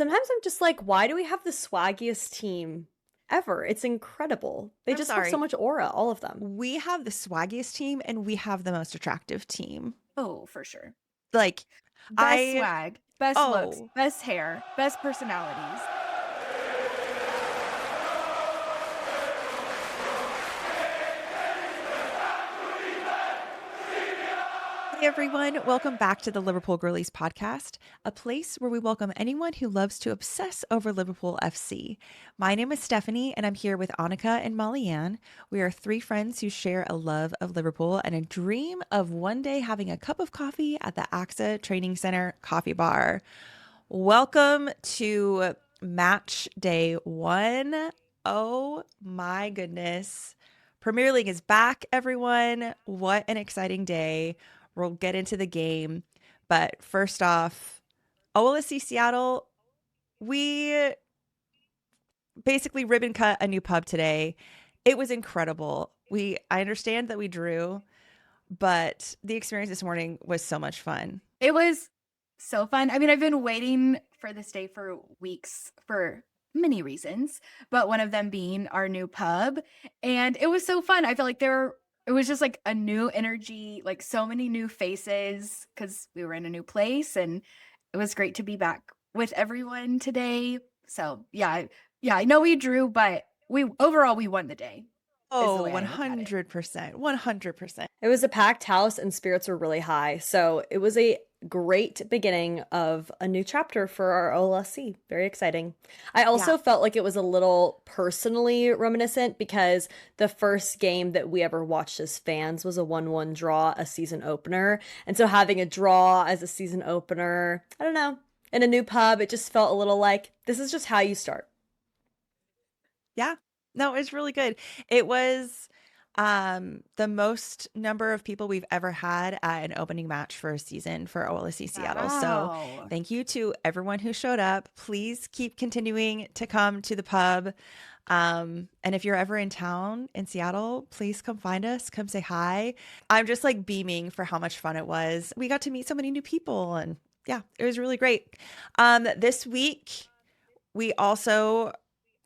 Sometimes I'm just like, why do we have the swaggiest team ever? It's incredible. They I'm just have so sorry. much aura, all of them. We have the swaggiest team and we have the most attractive team. Oh, for sure. Like, Best I, swag, best looks, oh, best hair, best personalities. Hey everyone, welcome back to the Liverpool Girlies podcast, a place where we welcome anyone who loves to obsess over Liverpool FC. My name is Stephanie, and I'm here with Annika and Molly Ann. We are three friends who share a love of Liverpool and a dream of one day having a cup of coffee at the AXA Training Center coffee bar. Welcome to match day one. Oh my goodness. Premier League is back, everyone. What an exciting day. We'll get into the game. But first off, OLSC Seattle, we basically ribbon cut a new pub today. It was incredible. I understand that we drew, but the experience this morning was so much fun. It was so fun. I mean, I've been waiting for this day for weeks for many reasons, but one of them being our new pub. And it was so fun. I feel like it was just like a new energy, like so many new faces because we were in a new place, and it was great to be back with everyone today. So yeah, I know we drew, but we overall we won the day is the Oh, way I look at it. 100%. 100%. It was a packed house and spirits were really high. So it was a great beginning of a new chapter for our OLSC. Very exciting. I Yeah. also felt like it was a little personally reminiscent because the first game that we ever watched as fans was a 1-1 draw, a season opener. And so having a draw as a season opener, I don't know, in a new pub, it just felt a little like this is just how you start. Yeah. No, it's really good. It was the most number of people we've ever had at an opening match for a season for OLSC Seattle. So Wow. thank you to everyone who showed up. Please keep continuing to come to the pub. And if you're ever in town in Seattle, please come find us, come say hi. I'm just like beaming for how much fun it was. We got to meet so many new people and yeah, it was really great. This week we also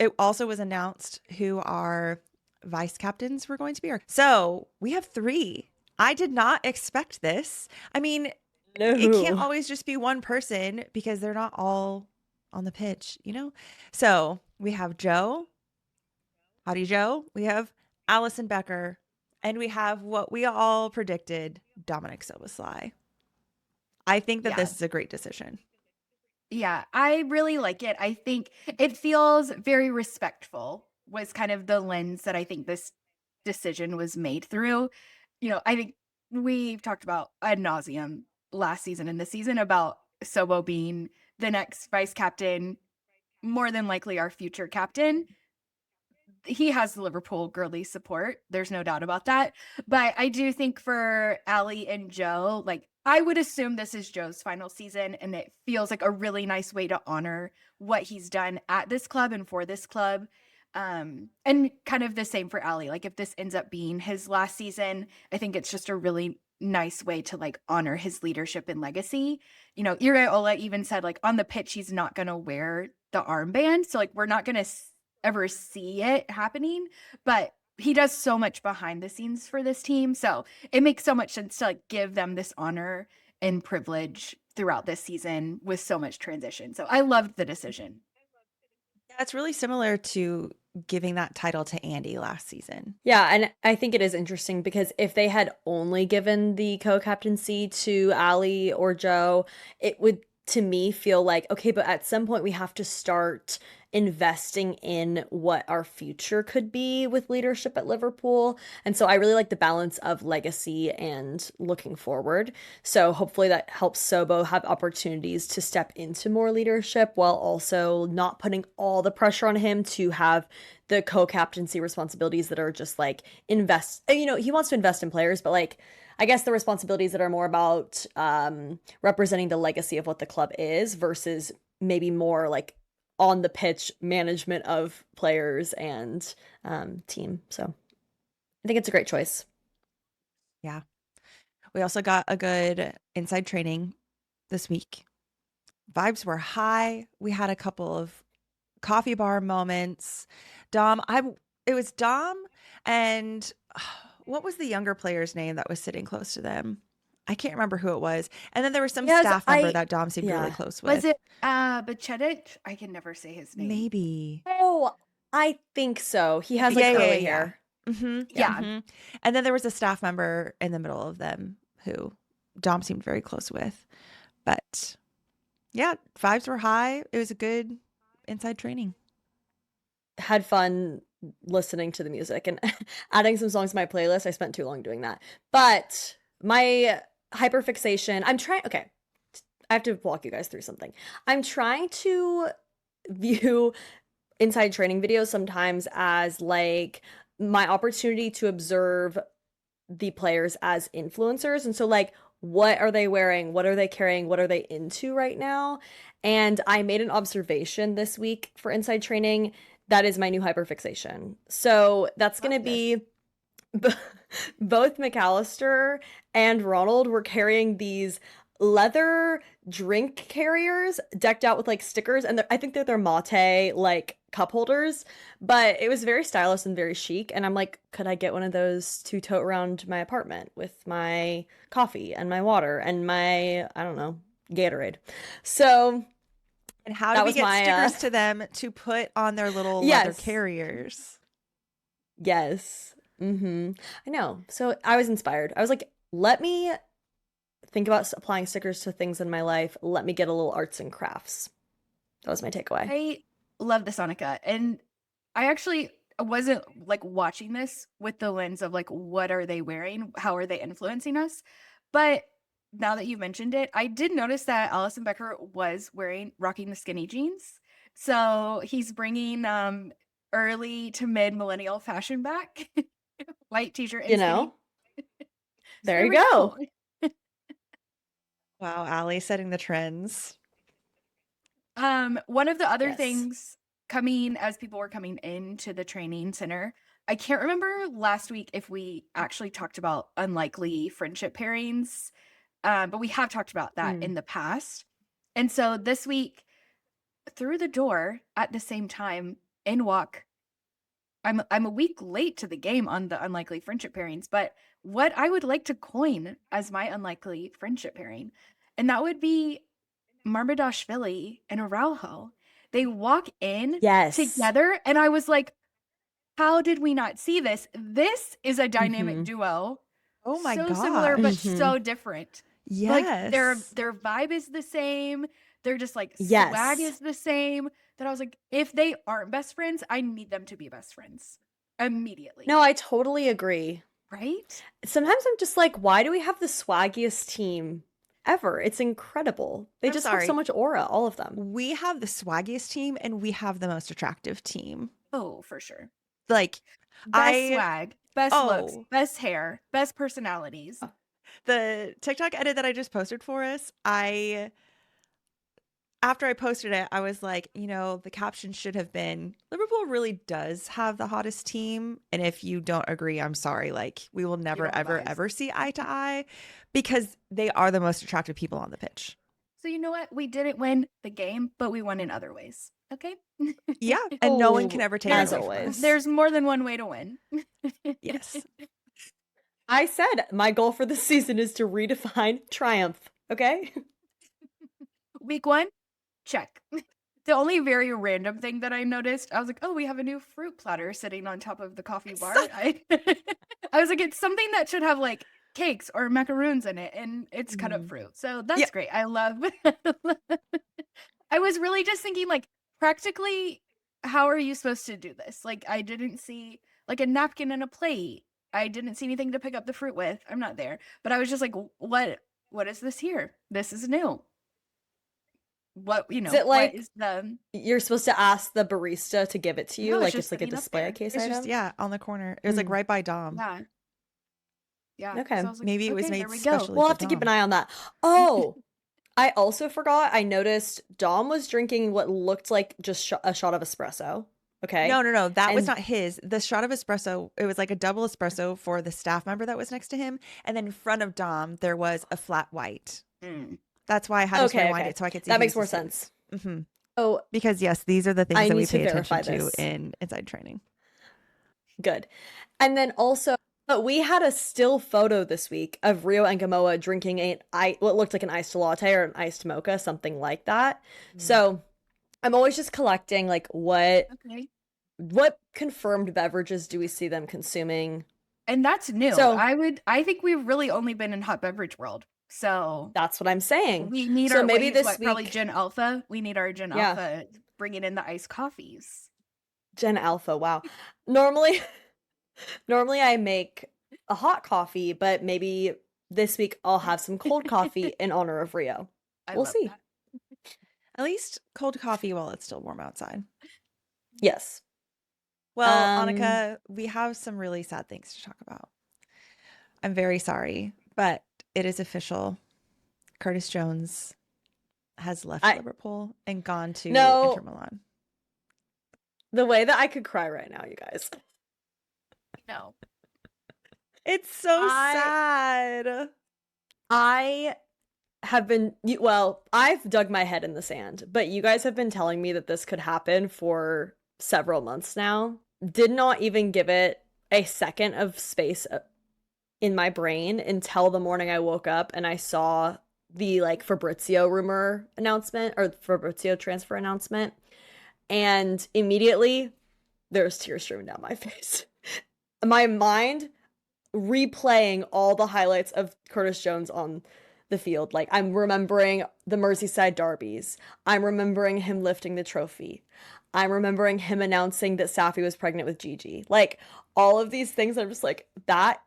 it also was announced who our vice captains were going to be. So we have three. I did not expect this. I mean, it can't No. always just be one person because they're not all on the pitch, you know? So we have Joe, Howdy Joe. We have Alisson Becker, and we have what we all predicted, Dominik Szoboszlai. I think that Yeah. this is a great decision. Yeah, I really like it. I think it feels very respectful, was kind of the lens that I think this decision was made through. I think we've talked about ad nauseum last season and this season about Sobo being the next vice captain, more than likely our future captain. He has the Liverpool girly support. There's no doubt about that. But I do think for Ali and Joe, like I would assume this is Joe's final season, and it feels like a really nice way to honor what he's done at this club and for this club. And kind of the same for Ali. Like if this ends up being his last season, I think it's just a really nice way to like honor his leadership and legacy. Iraola even said like on the pitch he's not going to wear the armband, so like we're not going to ever see it happening, but he does so much behind the scenes for this team. So it makes so much sense to like give them this honor and privilege throughout this season with so much transition. So I loved the decision. Yeah, it's really similar to giving that title to Andy last season. Yeah, and I think it is interesting because if they had only given the co-captaincy to Ali or Joe, it would to me feel like, okay, but at some point we have to start investing in what our future could be with leadership at Liverpool. And so I really like the balance of legacy and looking forward. So hopefully that helps Sobo have opportunities to step into more leadership while also not putting all the pressure on him to have the co-captaincy responsibilities that are just like he wants to invest in players, but like I guess the responsibilities that are more about representing the legacy of what the club is versus maybe more like on the pitch management of players and team. So I think it's a great choice. Yeah. We also got a good inside training this week. Vibes were high. We had a couple of coffee bar moments. Dom, it was Dom and what was the younger player's name that was sitting close to them? I can't remember who it was. And then there was some Yes, staff member that Dom seemed really yeah. close Was with. it Bacedic? I can never say his name. Maybe. Oh, I think so. He has like Yeah, curly yeah. hair. Yeah. And then there was a staff member in the middle of them who Dom seemed very close with. But yeah, vibes were high. It was a good inside training. Had fun listening to the music and adding some songs to my playlist. I spent too long doing that. But my hyperfixation, okay, I have to walk you guys through something. I'm trying to view inside training videos sometimes as like my opportunity to observe the players as influencers. And so like, what are they wearing? What are they carrying? What are they into right now? And I made an observation this week for inside training. That is my new hyperfixation. So that's going to be both McAllister and Ronald were carrying these leather drink carriers decked out with like stickers, and I think that they're mate like cup holders, but it was very stylish and very chic, and I'm like, could I get one of those to tote around my apartment with my coffee and my water and my, I don't know, Gatorade. So and how do we get stickers to them to put on their little leather carriers? Yes. I know. So I was inspired. I was like, let me think about applying stickers to things in my life. Let me get a little arts and crafts. That was my takeaway. I love this, Annika. And I actually wasn't like watching this with the lens of like, what are they wearing? How are they influencing us? But now that you mentioned it, I did notice that Alisson Becker was rocking the skinny jeans. So he's bringing early to mid millennial fashion back. White t-shirt and skinny. There you go. Wow, Allie setting the trends. One of the other things coming as people were coming into the training center, I can't remember last week if we actually talked about unlikely friendship pairings, but we have talked about that in the past. And so this week, through the door at the same time, in walk, I'm a week late to the game on the unlikely friendship pairings, but what I would like to coin as my unlikely friendship pairing, and that would be Marmadashvili and Araujo. They walk in together, and I was like, how did we not see this? This is a dynamic duo. Oh my god. So similar, but so different. Yes. Like their vibe is the same. They're just like swag is the same. That I was like, if they aren't best friends, I need them to be best friends immediately. No, I totally agree. Right? Sometimes I'm just like, why do we have the swaggiest team ever? It's incredible. They have so much aura, all of them. We have the swaggiest team and we have the most attractive team. Oh, for sure. Like best swag, best looks, best hair, best personalities. The TikTok edit that I just posted for us, after I posted it, I was like, the caption should have been, Liverpool really does have the hottest team. And if you don't agree, I'm sorry. Like, we will never, ever see eye to eye because they are the most attractive people on the pitch. So you know what? We didn't win the game, but we won in other ways. Okay? Yeah. And no one can ever take it away from us. There's more than one way to win. Yes. I said my goal for this season is to redefine triumph. Okay? Week 1. Check. The only very random thing that I noticed, I was like, oh, we have a new fruit platter sitting on top of the coffee bar. I was like, it's something that should have like cakes or macaroons in it, and it's cut up fruit. So that's great. I love I was really just thinking, like, practically, how are you supposed to do this? Like, I didn't see like a napkin and a plate. I didn't see anything to pick up the fruit with. I'm not there. But I was just like, what is this here? This is new. What is it like? What is you're supposed to ask the barista to give it to you, like it's like a display case item. Just, on the corner. It was like right by Dom. Yeah. Okay. So like, maybe it was made specially. We'll have to keep an eye on that. Oh, I also forgot. I noticed Dom was drinking what looked like just a shot of espresso. Okay. No. That was not his. The shot of espresso, it was like a double espresso for the staff member that was next to him, and then in front of Dom there was a flat white. That's why I had to Okay, rewind okay. it so I could see That who makes was more the student. sense. Mm-hmm. Oh, Because yes, these are the things I that we need to pay attention verify to this. in inside training. Good. And then also, but we had a still photo this week of Rio and Gamoa drinking what looked like an iced latte or an iced mocha, something like that. So I'm always just collecting like what confirmed beverages do we see them consuming? And that's new. So I think we've really only been in hot beverage world. So that's what I'm saying. we need So our maybe waves, this probably week, Gen Alpha. We need our Gen Yeah. Alpha bringing in the iced coffees. Gen Alpha, wow. Normally I make a hot coffee, but maybe this week I'll have some cold coffee in honor of Rio. We'll see. That. At least cold coffee while it's still warm outside. Yes. Well, Annika, we have some really sad things to talk about. I'm very sorry, but it is official. Curtis Jones has left Liverpool and gone to Inter Milan. The way that I could cry right now, you guys. No. It's so sad. I've dug my head in the sand, but you guys have been telling me that this could happen for several months now. Did not even give it a second of space in my brain until the morning I woke up and I saw the Fabrizio rumor announcement or Fabrizio transfer announcement. And immediately there's tears streaming down my face. My mind replaying all the highlights of Curtis Jones on the field. Like, I'm remembering the Merseyside derbies. I'm remembering him lifting the trophy. I'm remembering him announcing that Safi was pregnant with Gigi. Like, all of these things, I'm just like, that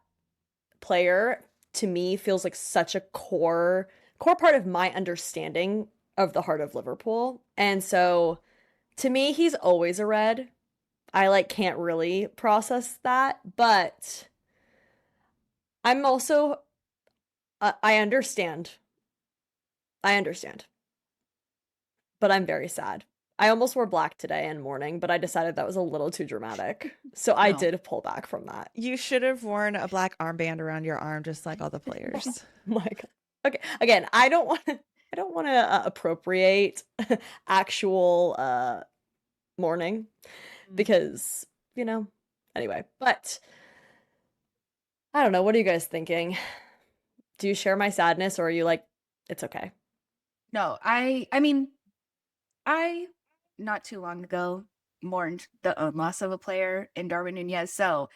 player to me feels like such a core part of my understanding of the heart of Liverpool. And so to me, he's always a red. I can't really process that, but I'm also I understand. But I'm very sad. I almost wore black today in mourning, but I decided that was a little too dramatic. So I did pull back from that. You should have worn a black armband around your arm just like all the players. Oh my God. Okay. Again, I don't want to appropriate actual mourning because, anyway, but I don't know. What are you guys thinking? Do you share my sadness or are you like, it's okay? No, I mean, I not too long ago mourned the own loss of a player in Darwin Nunez. So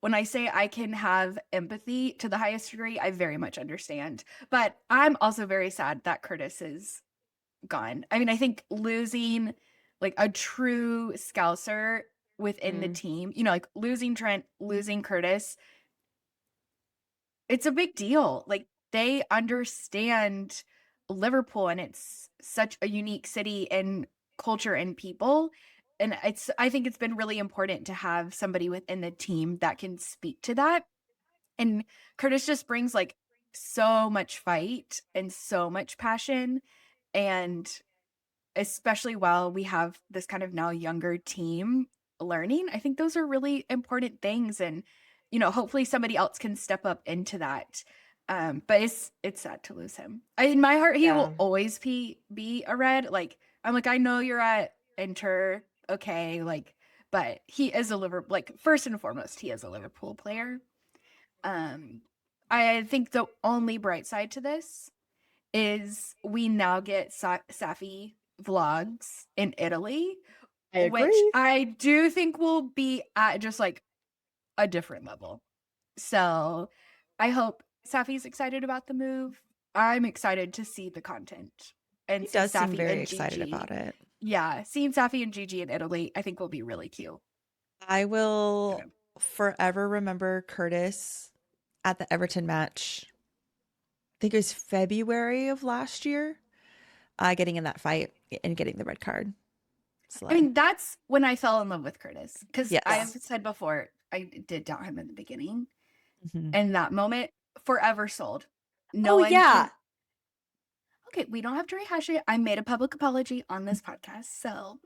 when I say I can have empathy to the highest degree, I very much understand. But I'm also very sad that Curtis is gone. I mean, I think losing a true Scouser within the team, losing Trent, losing Curtis, it's a big deal. They understand Liverpool and it's such a unique city and culture and people. And I think it's been really important to have somebody within the team that can speak to that. And Curtis just brings so much fight and so much passion. And especially while we have this kind of now younger team learning, I think those are really important things. And, hopefully somebody else can step up into that. But it's sad to lose him. In my heart, he will always be a red. I know you're at Inter, okay, but he is a Liverpool, first and foremost, he is a Liverpool player. I think the only bright side to this is we now get Safi vlogs in Italy, which I do think will be at just a different level. So I hope Safi's excited about the move. I'm excited to see the content. And he does seem very excited about it. Yeah, seeing Safi and Gigi in Italy, I think will be really cute. I will forever remember Curtis at the Everton match. I think it was February of last year, getting in that fight and getting the red card. I mean, that's when I fell in love with Curtis. Because Yes. I have said before, I did doubt him in the beginning. And that moment, forever sold. Okay, we don't have to rehash it. I made a public apology on this podcast, so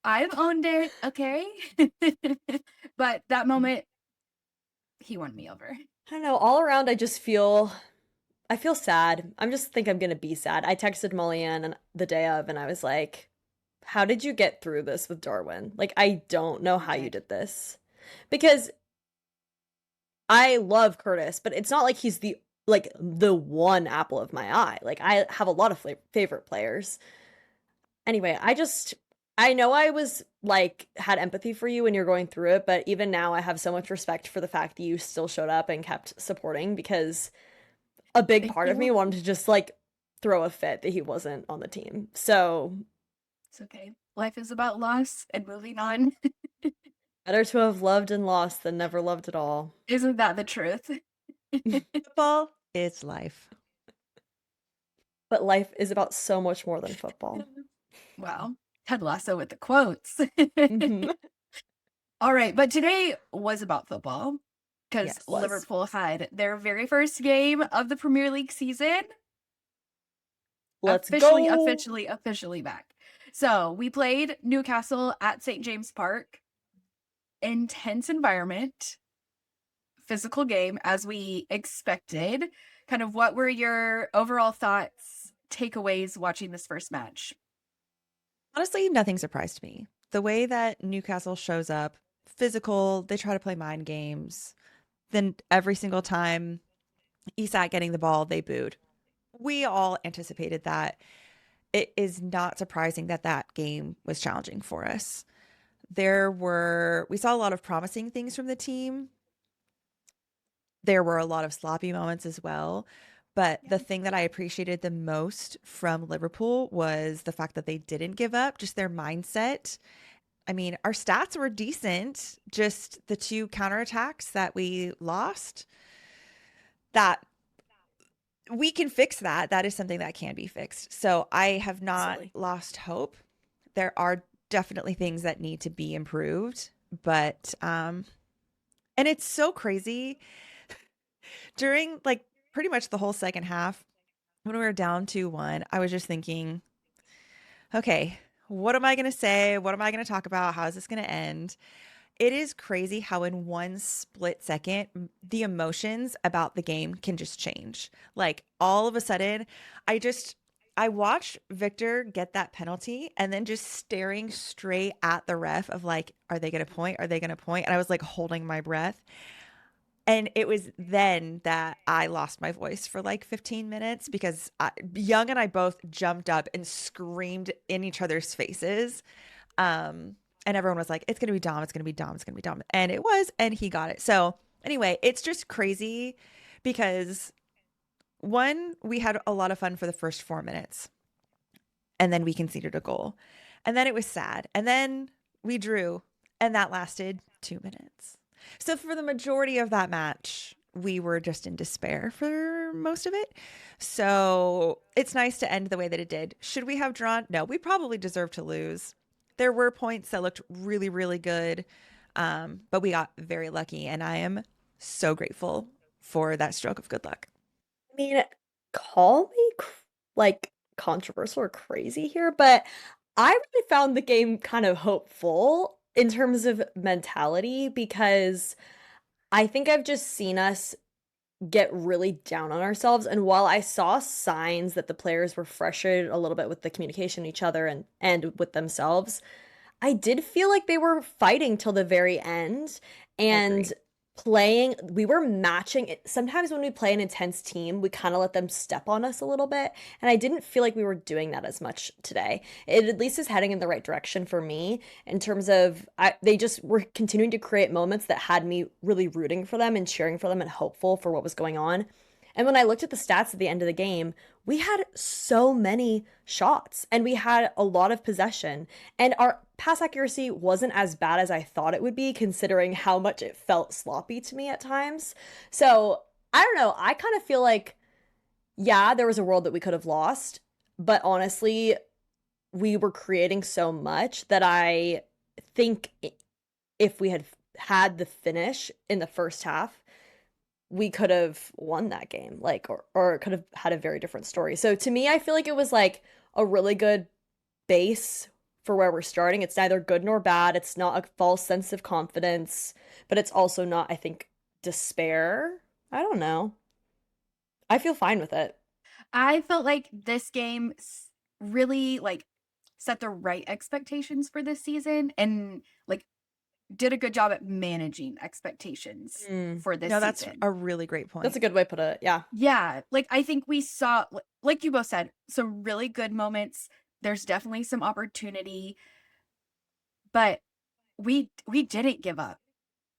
I've owned it, okay? But that moment, he won me over. I don't know. All around, I just feel I feel sad. I'm just think I'm gonna be sad. I texted Molly Ann and the day of, and I was like, "How did you get through this with Darwin? Like, I don't know how you Right. did this." Because I love Curtis, but it's not like he's the one apple of my eye. Like, I have a lot of favorite players. Anyway, I know I was like had empathy for you when you're going through it, but even now I have so much respect for the fact that you still showed up and kept supporting because a big Thank part of me you. wanted to just like throw a fit that he wasn't on the team. So, It's okay. Life is about loss and moving on. better to have loved and lost than never loved at all. Isn't that the truth? Football is life. But life is about so much more than football. Wow. Ted Lasso with the quotes. Mhm. All right, but today was about football because Yes. Was. Liverpool had their very first game of the Premier League season. Let's go. Officially back. So we played Newcastle at St. James Park. Intense environment, physical game as we expected. Kind of what were your overall thoughts, takeaways watching this first match? Honestly, nothing surprised me. The way that Newcastle shows up, physical, they try to play mind games. Then every single time Isak getting the ball, they booed. We all anticipated that. It is not surprising that that game was challenging for us. We saw a lot of promising things from the team. There were a lot of sloppy moments as well. But the Yeah. thing that I appreciated the most from Liverpool was the fact that they didn't give up, just their mindset. I mean, our stats were decent, just the two counterattacks that we lost, that we can fix that. That is something that can be fixed. So I have not Absolutely. lost hope. There are definitely things that need to be improved, but and it's so crazy during like pretty much the whole second half when we were down 2-1, I was just thinking, okay, what am I going to say? What am I going to talk about? How is this going to end? It is crazy how in one split second the emotions about the game can just change. Like all of a sudden, I watched Victor get that penalty and then just staring straight at the ref of like, are they going to point? Are they going to point? And I was like holding my breath. And it was then that I lost my voice for like 15 minutes because Young and I both jumped up and screamed in each other's faces. And everyone was like, it's going to be Dom. It's going to be Dom. It's going to be Dom. And it was. And he got it. So anyway, it's just crazy because one, we had a lot of fun for the first 4 minutes and then we conceded a goal. And then it was sad. And then we drew and that lasted 2 minutes. So for the majority of that match, we were just in despair for most of it. So it's nice to end the way that it did. Should we have drawn? No, we probably deserved to lose. There were points that looked really, really good, but we got very lucky, and I am so grateful for that stroke of good luck. I mean, call me like controversial or crazy here, but I really found the game kind of hopeful in terms of mentality because I think I've just seen us get really down on ourselves. And while I saw signs that the players were frustrated a little bit with the communication with each other and with themselves, I did feel like they were fighting till the very end I agree. and we were matching it. Sometimes when we play an intense team, we kind of let them step on us a little bit. And I didn't feel like we were doing that as much today. It at least is heading in the right direction for me in terms of they just were continuing to create moments that had me really rooting for them and cheering for them and hopeful for what was going on. And when I looked at the stats at the end of the game, we had so many shots and we had a lot of possession. And our pass accuracy wasn't as bad as I thought it would be, considering how much it felt sloppy to me at times. So I don't know. I kind of feel like, yeah, there was a world that we could have lost. But honestly, we were creating so much that I think if we had had the finish in the first half, we could have won that game, like, or could have had a very different story. So to me, I feel like it was like a really good base for where we're starting. It's neither good nor bad. It's not a false sense of confidence, but it's also not, I think, despair. I don't know. I feel fine with it. I felt like this game really like set the right expectations for this season and like did a good job at managing expectations Mm, for this No, that's season. a really great that's point. a good way to put it. Yeah. Yeah, like I think we saw like you both said, some really good moments. There's definitely some opportunity, but we didn't give up,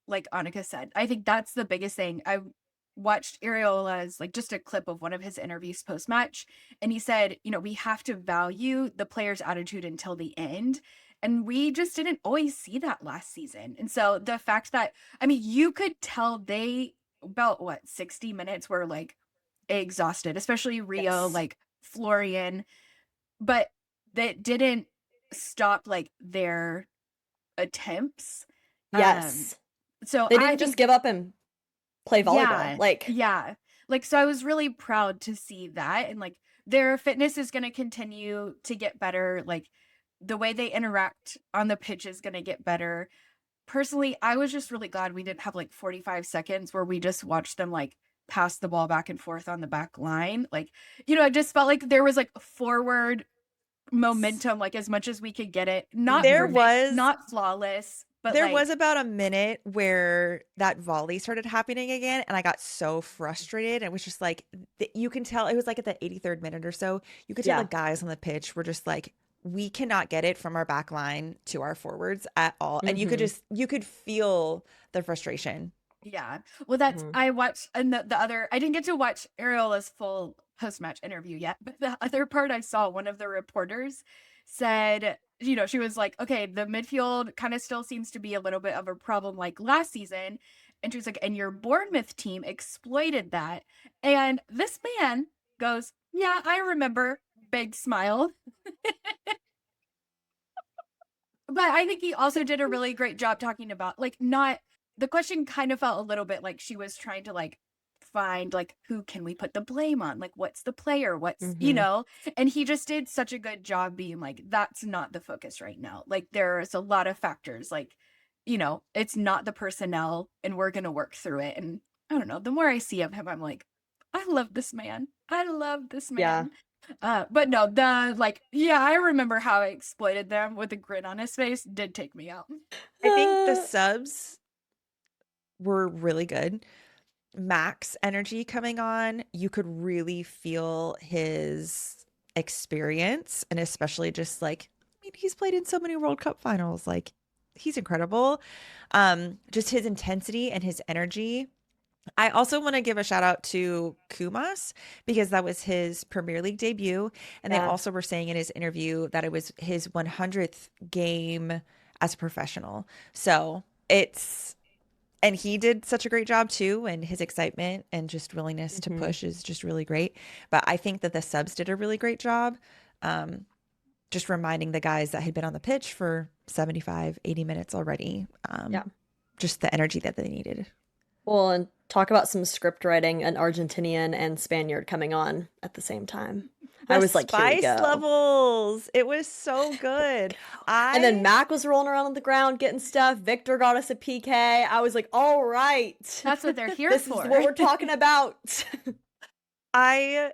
like Annika said. I think that's the biggest thing. I watched Ariola's like just a clip of one of his interviews post match, and he said, you know, we have to value the player's attitude until the end. And we just didn't always see that last season. And so the fact that, I mean, you could tell they about what 60 minutes were like exhausted, especially Rio, Yes. like Florian, but that didn't stop like their attempts. Um, Yes. so They I didn't just think, give up and play volleyball. yeah, Like, yeah. Like, so I was really proud to see that. And like their fitness is going to continue to get better. Like the way they interact on the pitch is going to get better. Personally, I was just really glad we didn't have like 45 seconds where we just watched them like pass the ball back and forth on the back line. Like, you know, I just felt like there was like forward momentum, like as much as we could get it. Not There mhm. perfect, was not flawless, but there was like, about a minute where that volley started happening again, and I got so frustrated. It was just like you can tell it was like at the 83rd minute or so. You could tell the Yeah. guys on the pitch were just like, we cannot get it from our back line to our forwards at all. And Hmm. you could feel the frustration. yeah. Well, that's, Hmm. I watched, and the other, I didn't get to watch Ariola's full post match interview yet, but the other part I saw, one of the reporters said, you know, she was like, okay, the midfield kind of still seems to be a little bit of a problem like last season. And she was like, and your Bournemouth team exploited that. And this man goes, yeah, I remember. Big smile. But I think he also did a really great job talking about like not the question kind of felt a little bit like she was trying to like find like who can we put the blame on? Like what's the player? What's, you Hmm. know? And he just did such a good job being like that's not the focus right now. Like there's a lot of factors like you know, it's not the personnel and we're going to work through it. And I don't know, the more I see of him I'm like I love this man. I love this Yeah. man. But no, the like, yeah, I remember how I exploited them with a grin on his face did take me out. I think the subs were really good. Max energy coming on, you could really feel his experience, and especially just like, I mean, he's played in so many World Cup finals. Like, he's incredible. Just his intensity and his energy. I also want to give a shout out to Kumas because that was his Premier League debut. And they Yeah. also were saying in his interview that it was his 100th game as a professional. So it's and he did such a great job too, and his excitement and just willingness to Hmm. push is just really great. But I think that the subs did a really great job, um, just reminding the guys that had been on the pitch for 75, 80 minutes already, Yeah. just the energy that they needed. Well, and talk about some script writing, an Argentinian and Spaniard coming on at the same time. I The was like, here we spice go. levels, it was so good. And then I Mac was rolling around on the ground getting stuff. Victor got us a PK. I was like, all right. That's what they're here This is for. what we're talking about. I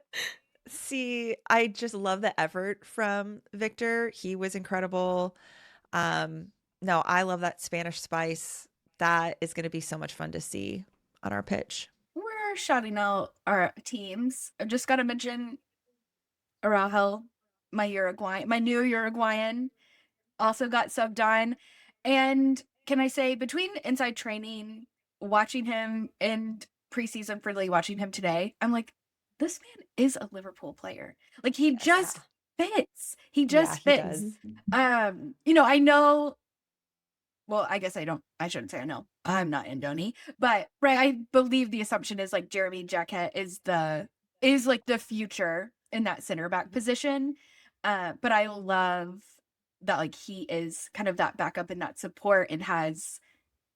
I just love the effort from Victor. He was incredible. No, I love that Spanish spice. That is going to be so much fun to see on our pitch. We're shouting out our teams. I just got to mention Araujo, my new Uruguayan, also got subbed on. And can I say, between inside training, watching him and preseason friendly, watching him today, I'm like, this man is a Liverpool player. Like he Yeah. just fits. He Yeah, just he fits. does. You know, I know. Well, I guess I shouldn't say I know. I'm not Indoni, but right, I believe the assumption is like Jeremy Jacket is like the future in that center back position. But I love that like he is kind of that backup and that support and has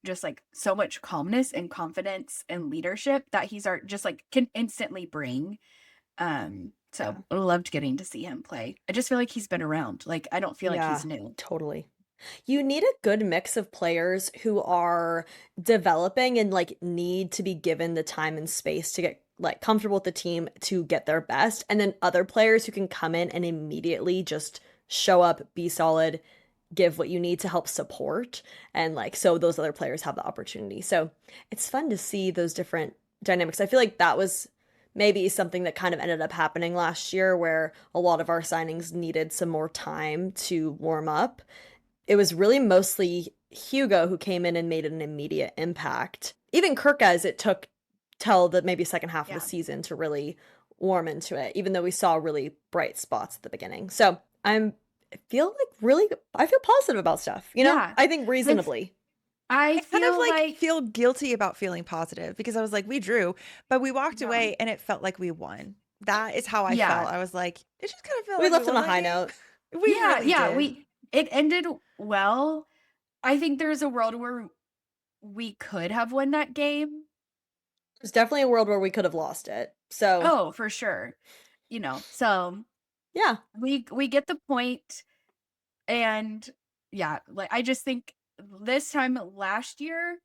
just like so much calmness and confidence and leadership that just like can instantly bring. Yeah. So I loved getting to see him play. I just feel like he's been around. Like I don't feel like Yeah, he's new. totally. You need a good mix of players who are developing and like need to be given the time and space to get like comfortable with the team to get their best, and then other players who can come in and immediately just show up, be solid, give what you need to help support, and like so those other players have the opportunity. So it's fun to see those different dynamics. I feel like that was maybe something that kind of ended up happening last year where a lot of our signings needed some more time to warm up. It was really mostly Hugo who came in and made an immediate impact. Even Kirkez, it took till the maybe second half of the season to really warm into it, even though we saw really bright spots at the beginning. So I feel positive about stuff, you know? Yeah. I think reasonably. I kind of feel feel guilty about feeling positive because I was like, we drew, but we walked away and it felt like we won. That is how I felt. I was like, it just kind of felt we like left on a won that high game. note. We really did. It ended well. I think there's a world where we could have won that game. There's definitely a world where we could have lost it. So Oh, for sure. So yeah, we get the point. And yeah, like I just think this time last year,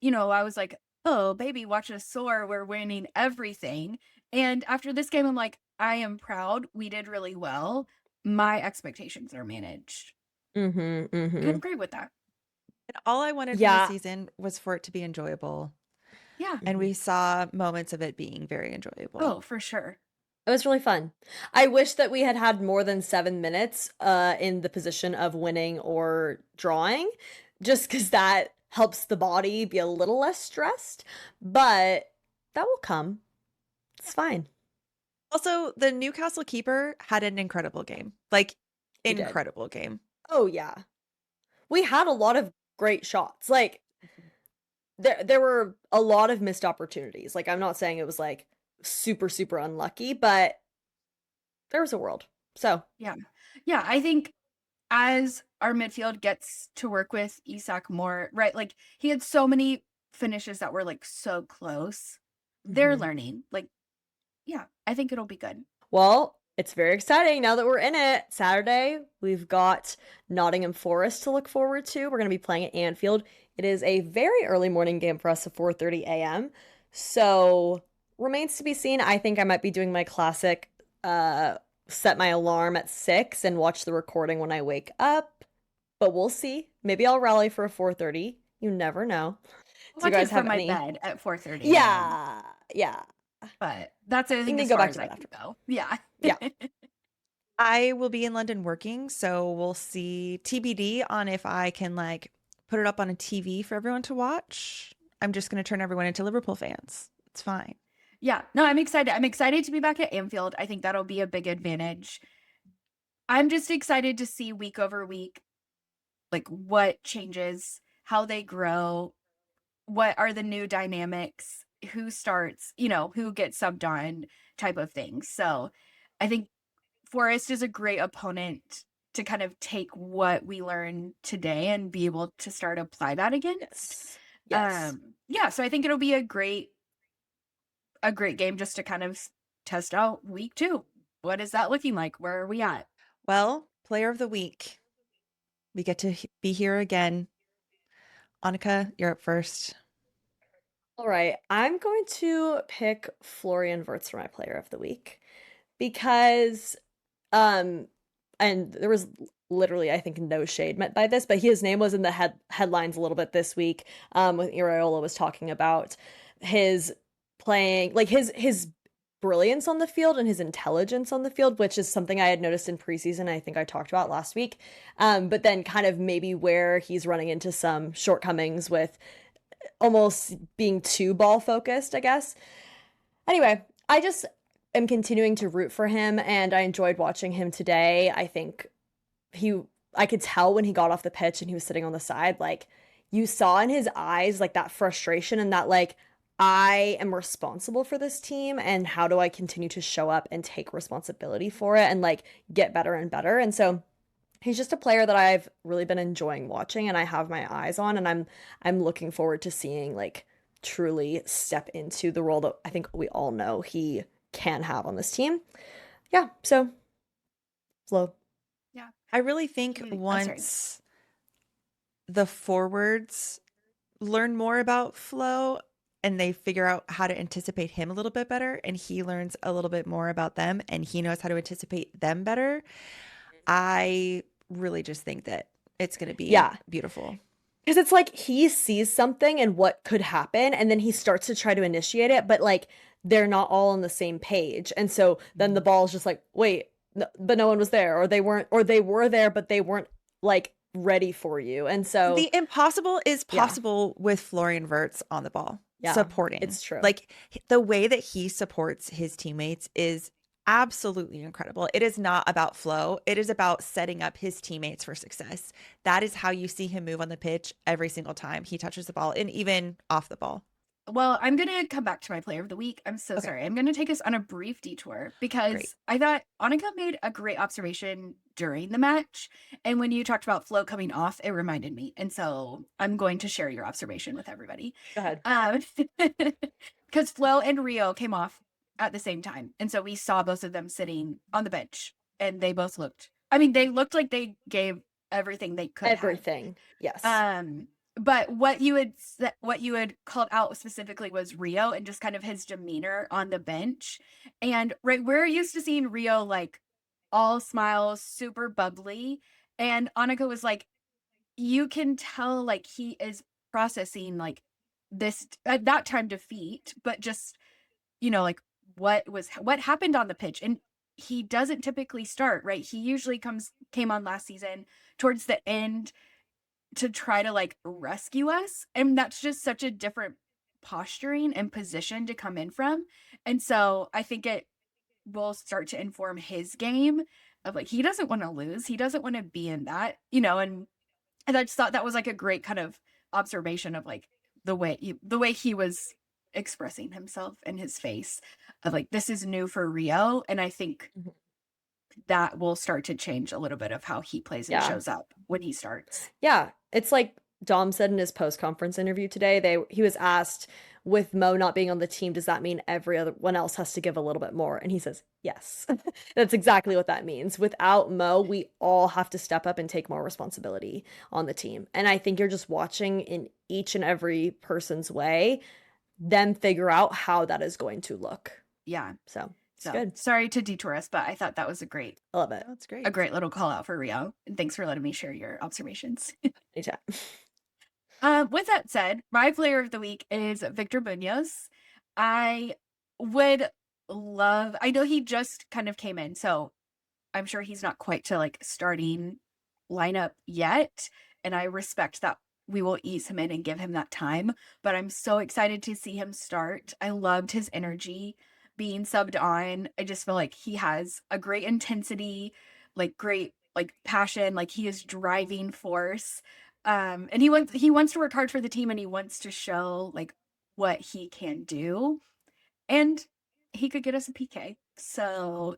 I was like, oh baby, watch us soar, we're winning everything. And after this game, I'm like, I am proud, we did really well, my expectations are managed. mm-hmm. I agree with that. And all I wanted from the season was for it to be enjoyable. Yeah. And we saw moments of it being very enjoyable. Oh, for sure. It was really fun. I wish that we had had more than 7 minutes in the position of winning or drawing, just because that helps the body be a little less stressed. But that will come. It's fine. Also, the Newcastle keeper had an incredible game. Like, incredible game. Oh, yeah. We had a lot of great shots. Like, there were a lot of missed opportunities. Like, I'm not saying it was like super, super unlucky, but there was a world. So yeah. I think as our midfield gets to work with Isak more, right? Like he had so many finishes that were like so close. They're learning. Like, yeah, I think it'll be good. Well, it's very exciting now that we're in it. Saturday, we've got Nottingham Forest to look forward to. We're going to be playing at Anfield. It is a very early morning game for us at 4:30 a.m. So remains to be seen. I think I might be doing my classic set my alarm at 6 and watch the recording when I wake up. But we'll see. Maybe I'll rally for a 4:30. You never know. Do you guys have my bed at 4:30? Yeah. But that's it. I think you as go far back as to I that can after. go. Yeah. I will be in London working, so we'll see TBD on if I can like put it up on a TV for everyone to watch. I'm just going to turn everyone into Liverpool fans. It's fine. Yeah. No, I'm excited. I'm excited to be back at Anfield. I think that'll be a big advantage. I'm just excited to see week over week, like what changes, how they grow, what are the new dynamics, who starts, who gets subbed on type of things. So I think Forest is a great opponent to kind of take what we learned today and be able to start apply that against. Yes. Yeah, so I think it'll be a great game just to kind of test out week 2. What is that looking like? Where are we at? Well, player of the week. We get to be here again. Annika, you're up first. All right. I'm going to pick Florian Wirtz for my player of the week because and there was literally, I think, no shade meant by this, but his name was in the headlines a little bit this week when Iraola was talking about his playing, like his brilliance on the field and his intelligence on the field, which is something I had noticed in preseason. I think I talked about last week. But then kind of maybe where he's running into some shortcomings with almost being too ball focused, I guess. Anyway, I just am continuing to root for him, and I enjoyed watching him today. I think I could tell when he got off the pitch and he was sitting on the side, like you saw in his eyes, like that frustration and that like, I am responsible for this team and how do I continue to show up and take responsibility for it and like get better and better. And so he's just a player that I've really been enjoying watching and I have my eyes on, and I'm looking forward to seeing like truly step into the role that I think we all know he can have on this team. Yeah, so Flo. Yeah. I really think once the forwards learn more about Flo, and they figure out how to anticipate him a little bit better, and he learns a little bit more about them, and he knows how to anticipate them better. I really just think that it's going to be Yeah. beautiful. Because it's like he sees something and what could happen, and then he starts to try to initiate it, but like they're not all on the same page. And so then the ball's just like, wait, but no one was there, or they weren't, or they were there, but they weren't like ready for you. And so, The impossible is yeah, possible with Florian Wirtz on the ball, yeah, supporting. it's true. Like the way that he supports his teammates is absolutely incredible. It is not about flow. It is about setting up his teammates for success. That is how you see him move on the pitch every single time he touches the ball, and even off the ball. Well, I'm going to come back to my player of the week. I'm so Okay. sorry. I'm going to take us on a brief detour because Great. I thought Annika made a great observation during the match. And when you talked about Flo coming off, it reminded me. And so I'm going to share your observation with everybody. Go ahead. Because Flo and Rio came off at the same time. And so we saw both of them sitting on the bench, and they both looked, I mean, they looked like they gave everything they could have. Everything. Yes. But what you had called out specifically was Rio and just kind of his demeanor on the bench. And right, we're used to seeing Rio like all smiles, super bubbly. And Annika was like, you can tell like he is processing like this at that time defeat, but just, like what happened on the pitch. And he doesn't typically start, right? He usually came on last season towards the end to try to like rescue us, and that's just such a different posturing and position to come in from. And so I think it will start to inform his game of like he doesn't want to lose, he doesn't want to be in that, and I just thought that was like a great kind of observation of like the way he was expressing himself in his face of like this is new for Rio. And I think Mhm. that will start to change a little bit of how he plays and Yeah. shows up when he starts. Yeah, it's like Dom said in his post-conference interview today. He was asked, with Mo not being on the team, does that mean everyone else has to give a little bit more? And he says, yes. That's exactly what that means. Without Mo, we all have to step up and take more responsibility on the team. And I think you're just watching in each and every person's way, them figure out how that is going to look. Yeah. So it's So good. sorry to detour us, but I thought that was I love it. That's great. a great little call out for Rio. And thanks for letting me share your observations. Anytime. With that said, my player of the week is Victor Muñoz. I would I know he just kind of came in, so I'm sure he's not quite to like starting lineup yet. And I respect that we will ease him in and give him that time. But I'm so excited to see him start. I loved his energy being subbed on. I just feel like he has a great intensity, like great like passion, like he is driving force. And he wants to work hard for the team, and he wants to show like what he can do. And he could get us a PK. So,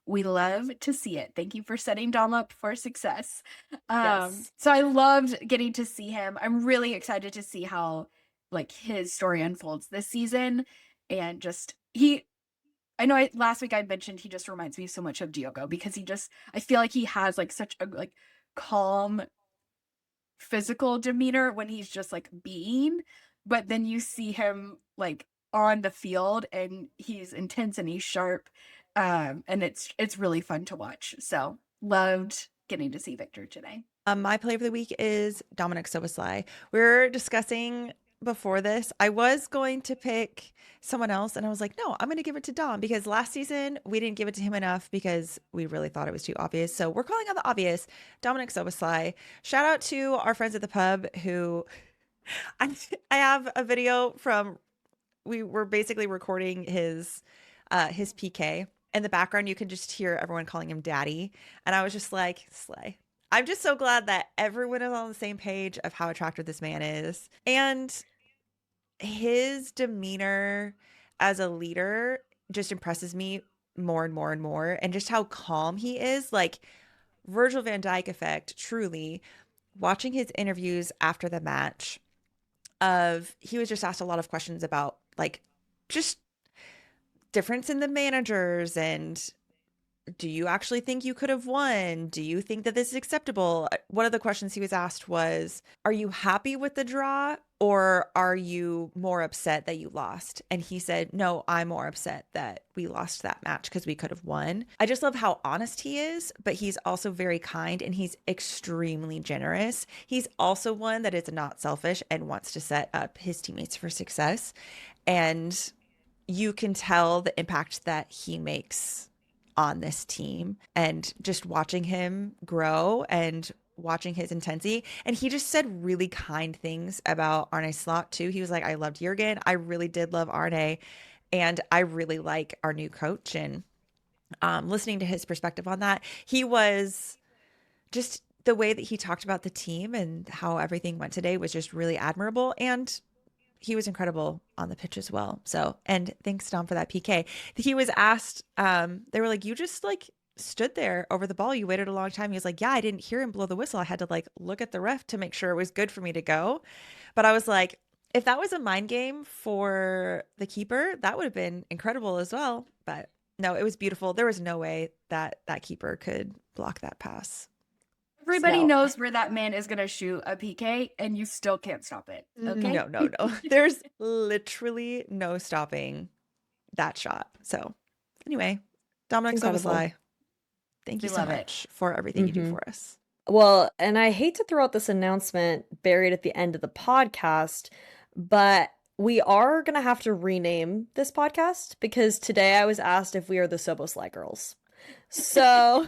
we love to see it. Thank you for setting Dom up for success. Yes. So I loved getting to see him. I'm really excited to see how like his story unfolds this season. And just I know last week I mentioned he just reminds me so much of Diogo because I feel like he has like such a like calm physical demeanor when he's just like being, but then you see him like on the field and he's intense and he's sharp. And it's really fun to watch. So loved getting to see Victor today. My player of the week is Dominik Szoboszlai. We were discussing before this. I was going to pick someone else, and I was like, no, I'm going to give it to Dom because last season we didn't give it to him enough because we really thought it was too obvious. So we're calling out the obvious, Dominik Szoboszlai. Shout out to our friends at the pub who I have a video from. We were basically recording his PK. In the background, you can just hear everyone calling him daddy. And I was just like, slay. I'm just so glad that everyone is on the same page of how attractive this man is. And his demeanor as a leader just impresses me more and more and more. And just how calm he is, like Virgil van Dijk effect, truly. Watching his interviews after the match, he was just asked a lot of questions about like just difference in the managers and do you actually think you could have won? Do you think that this is acceptable? One of the questions he was asked was, are you happy with the draw or are you more upset that you lost? And he said, no, I'm more upset that we lost that match because we could have won. I just love how honest he is, but he's also very kind and he's extremely generous. He's also one that is not selfish and wants to set up his teammates for success. And you can tell the impact that he makes on this team, and just watching him grow and watching his intensity. And he just said really kind things about Arne Slot too. He was like, I loved Jurgen. I really did love Arne. And I really like our new coach. And listening to his perspective on that, he was just, the way that he talked about the team and how everything went today was just really admirable. And he was incredible on the pitch as well. So, and thanks, Dom, for that PK. He was asked, they were like, you just like stood there over the ball. You waited a long time. He was like, yeah, I didn't hear him blow the whistle. I had to like look at the ref to make sure it was good for me to go. But I was like, if that was a mind game for the keeper, that would have been incredible as well. But no, it was beautiful. There was no way that that keeper could block that pass. Everybody knows where that man is going to shoot a PK, and you still can't stop it. Okay? No. There's literally no stopping that shot. So anyway, Dominik Szoboszlai, thank you so much for everything you do for us. Well, and I hate to throw out this announcement buried at the end of the podcast, but we are going to have to rename this podcast because today I was asked if we are the Szoboszlai girls. So...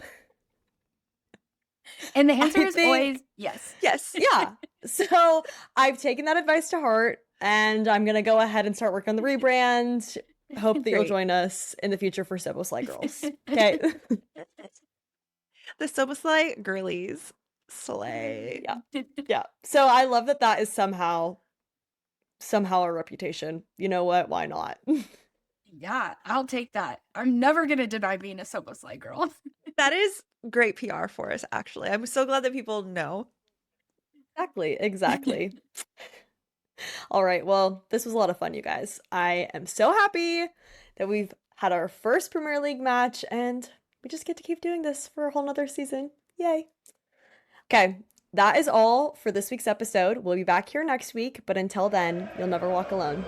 And the answer is always yes. Yes. Yeah. So I've taken that advice to heart and I'm going to go ahead and start working on the rebrand. Hope that you'll join us in the future for Szoboszlai girls. Okay. The Szoboszlai girlies slay. Yeah. Yeah. So I love that that is somehow a reputation. You know what? Why not? Yeah, I'll take that. I'm never going to deny being a Szoboszlai girl. That is great PR for us, actually. I'm so glad that people know. Exactly. All right. Well, this was a lot of fun, you guys. I am so happy that we've had our first Premier League match and we just get to keep doing this for a whole nother season. Yay. Okay. That is all for this week's episode. We'll be back here next week, but until then, you'll never walk alone.